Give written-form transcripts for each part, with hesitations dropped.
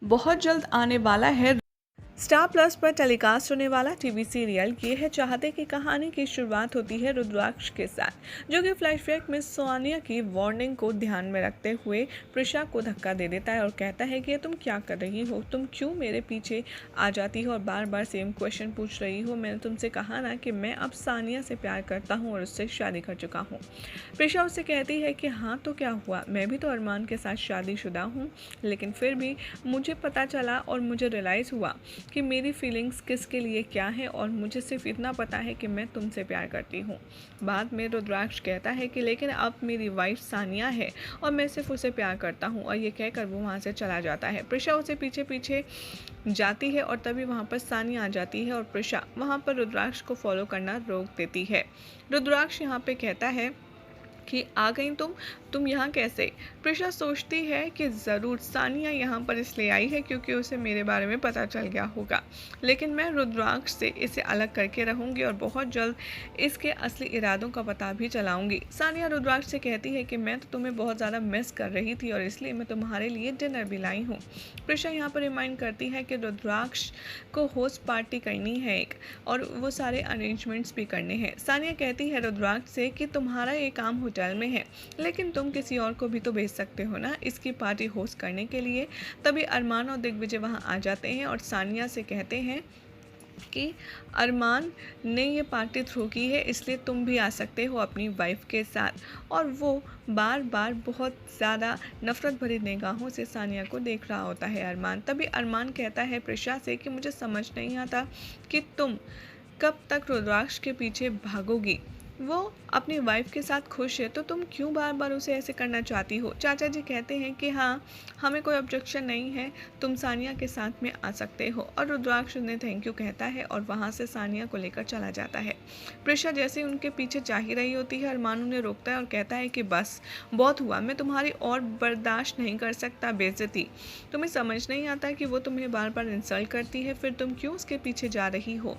बहुत जल्द आने वाला है स्टार प्लस पर टेलीकास्ट होने वाला टीवी सीरियल ये है चाहते की कहानी की शुरुआत होती है रुद्राक्ष के साथ, जो कि फ्लैशबैक में सोनिया की वार्निंग को ध्यान में रखते हुए प्रिशा को धक्का दे देता है और कहता है कि ये तुम क्या कर रही हो, तुम क्यों मेरे पीछे आ जाती हो और बार बार सेम क्वेश्चन पूछ रही हो। मैंने तुमसे कहा ना कि मैं अब सानिया से प्यार करता हूँ और उससे शादी कर चुका हूँ। प्रिशा उससे कहती है कि हाँ तो क्या हुआ, मैं भी तो अरमान के साथ शादीशुदा हूँ, लेकिन फिर भी मुझे पता चला और मुझे रियलाइज़ हुआ कि मेरी फीलिंग्स किसके लिए क्या है और मुझे सिर्फ इतना पता है कि मैं तुमसे प्यार करती हूँ। बाद में रुद्राक्ष कहता है कि लेकिन अब मेरी वाइफ सानिया है और मैं सिर्फ उसे प्यार करता हूँ, और ये कहकर वो वहाँ से चला जाता है। प्रिशा उसे पीछे पीछे जाती है और तभी वहाँ पर सानिया आ जाती है और प्रिशा वहाँ पर रुद्राक्ष को फॉलो करना रोक देती है। रुद्राक्ष यहाँ पे कहता है कि आ गई तुम यहाँ कैसे। प्रिशा सोचती है कि ज़रूर सानिया यहाँ पर इसलिए आई है क्योंकि उसे मेरे बारे में पता चल गया होगा, लेकिन मैं रुद्राक्ष से इसे अलग करके रहूँगी और बहुत जल्द इसके असली इरादों का पता भी चलाऊँगी। सानिया रुद्राक्ष से कहती है कि मैं तो तुम्हें बहुत ज़्यादा मिस कर रही थी और इसलिए मैं तुम्हारे लिए डिनर भी लाई हूँ। प्रिशा यहाँ पर रिमाइंड करती है कि रुद्राक्ष को होस्ट पार्टी करनी है एक, और वो सारे अरेंजमेंट्स भी करने हैं। सानिया कहती है रुद्राक्ष से कि तुम्हारा ये काम होटल में है, लेकिन तुम किसी और को भी तो भेज सकते हो ना इसकी पार्टी होस्ट करने के लिए। तभी अरमान और दिग्विजय वहाँ आ जाते हैं और सानिया से कहते हैं कि अरमान ने ये पार्टी थ्रो की है, इसलिए तुम भी आ सकते हो अपनी वाइफ के साथ। और वो बार बार बहुत ज़्यादा नफरत भरी निगाहों से सानिया को देख रहा होता है अरमान। तभी अरमान कहता है प्रिशा से कि मुझे समझ नहीं आता कि तुम कब तक रुद्राक्ष के पीछे भागोगी, वो अपनी वाइफ के साथ खुश है तो तुम क्यों बार बार उसे ऐसे करना चाहती हो। चाचा जी कहते हैं कि हाँ हमें कोई ऑब्जेक्शन नहीं है, तुम सानिया के साथ में आ सकते हो। और रुद्राक्ष उन्हें थैंक यू कहता है और वहाँ से सानिया को लेकर चला जाता है। प्रिशा जैसे उनके पीछे जा ही रही होती है, अरमान उन्हें रोकता है और कहता है कि बस बहुत हुआ, मैं तुम्हारी और बर्दाश्त नहीं कर सकता बेइज्जती। तुम्हें समझ नहीं आता कि वो तुम्हें बार बार इंसल्ट करती है, फिर तुम क्यों उसके पीछे जा रही हो।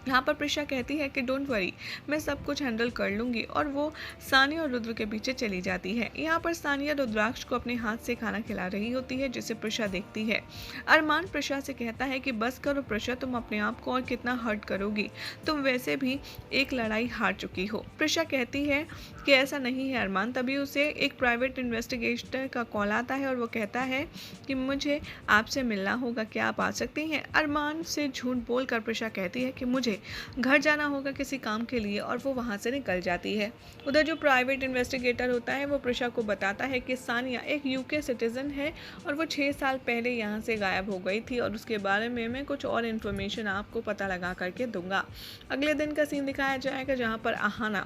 यहाँ पर प्रिशा कहती है कि डोंट वरी, मैं सब कुछ हैंडल कर लूँगी, और वो सानिया और रुद्र के पीछे चली जाती है। यहाँ पर सानिया रुद्राक्ष को अपने हाथ से खाना खिला रही होती है, जिसे प्रिशा देखती है। अरमान प्रिशा से कहता है कि बस करो प्रिशा, तुम अपने आप को और कितना हर्ट करोगी, तुम वैसे भी एक लड़ाई हार चुकी हो। प्रिशा कहती है कि ऐसा नहीं है अरमान। तभी उसे एक प्राइवेट इन्वेस्टिगेटर का कॉल आता है और वो कहता है कि मुझे आपसे मिलना होगा, क्या आप आ सकती हैं। अरमान से झूठ बोलकर प्रिशा कहती है कि मुझे घर जाना होगा किसी काम के लिए, और वो वहाँ से निकल जाती है। उधर जो प्राइवेट इन्वेस्टिगेटर होता है वो प्रिशा को बताता है कि सानिया एक यूके सिटीजन है और वो 6 साल पहले यहाँ से गायब हो गई थी, और उसके बारे में मैं कुछ और इन्फॉर्मेशन आपको पता लगा करके दूंगा। अगले दिन का सीन दिखाया जाएगा जहाँ पर आहाना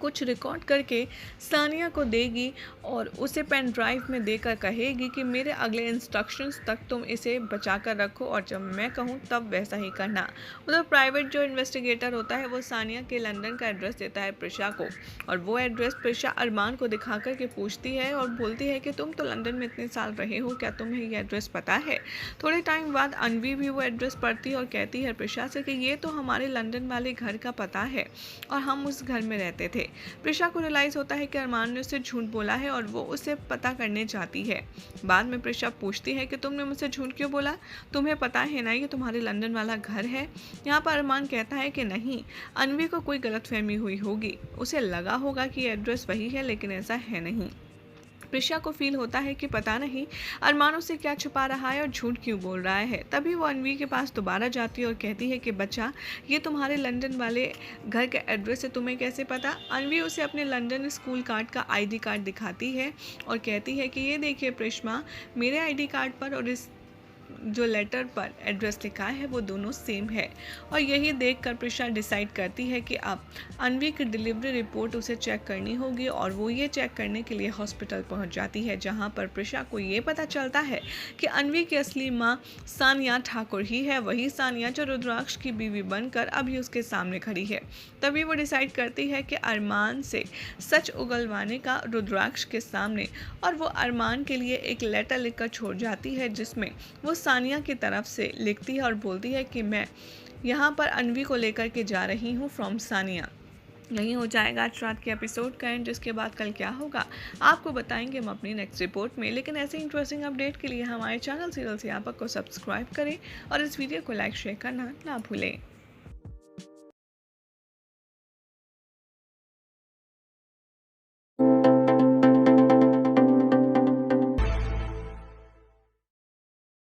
कुछ रिकॉर्ड करके सानिया को देगी और उसे पेन ड्राइव में देकर कहेगी कि मेरे अगले इंस्ट्रक्शंस तक तुम इसे बचा कर रखो और जब मैं कहूँ तब वैसा ही करना। उधर प्राइवेट जो इन्वेस्टिगेटर होता है वो सानिया के लंदन का एड्रेस देता है प्रिशा को, और वो एड्रेस प्रिशा अरमान को दिखा कर के पूछती है और बोलती है कि तुम तो लंदन में इतने साल रहे हो, क्या तुम्हें ये एड्रेस पता है। थोड़े टाइम बाद अनवी भी वो एड्रेस पढ़ती और कहती है प्रिशा से कि ये तो हमारे लंदन वाले घर का पता है और हम उस घर में रहते थे। प्रिशा को रियलाइज होता है कि अरमान ने उससे झूठ बोला है और वो उसे पता करने चाहती है। बाद में प्रिशा पूछती है कि तुमने मुझसे झूठ क्यों बोला, तुम्हें पता है ना ये तुम्हारे लंदन वाला घर है। यहाँ पर अरमान कहता है कि नहीं, अनवी को कोई गलतफहमी हुई होगी, उसे लगा होगा कि एड्रेस वही है, लेकिन ऐसा है नहीं। प्रिशा को फील होता है कि पता नहीं अरमान उससे क्या छुपा रहा है और झूठ क्यों बोल रहा है। तभी वो अनवी के पास दोबारा जाती है और कहती है कि बच्चा ये तुम्हारे लंदन वाले घर का एड्रेस है, तुम्हें कैसे पता। अनवी उसे अपने लंदन स्कूल कार्ड का आईडी कार्ड दिखाती है और कहती है कि ये देखिए प्रिश्मा, मेरे आईडी कार्ड पर और इस जो लेटर पर एड्रेस लिखा है वो दोनों सेम है। और यही देखकर प्रिशा डिसाइड करती है कि अब अनवी की डिलीवरी रिपोर्ट उसे चेक करनी होगी, और वो ये चेक करने के लिए हॉस्पिटल पहुंच जाती है, जहां पर प्रिशा को ये पता चलता है कि अनवी की असली मां सानिया ठाकुर ही है, वही सानिया जो रुद्राक्ष की बीवी बनकर अभी उसके सामने खड़ी है। तभी वो डिसाइड करती है कि अरमान से सच उगलवाने का रुद्राक्ष के सामने, और वो अरमान के लिए एक लेटर लिखकर छोड़ जाती है जिसमें वो सानिया की तरफ से लिखती है और बोलती है कि मैं यहाँ पर अनवी को लेकर के जा रही हूँ फ्रॉम सानिया। यही हो जाएगा आज रात के एपिसोड का एंड, जिसके बाद कल क्या होगा आपको बताएंगे हम अपनी नेक्स्ट रिपोर्ट में। लेकिन ऐसे इंटरेस्टिंग अपडेट के लिए हमारे चैनल सीरियल से आप को सब्सक्राइब करें और इस वीडियो को लाइक शेयर करना ना भूलें।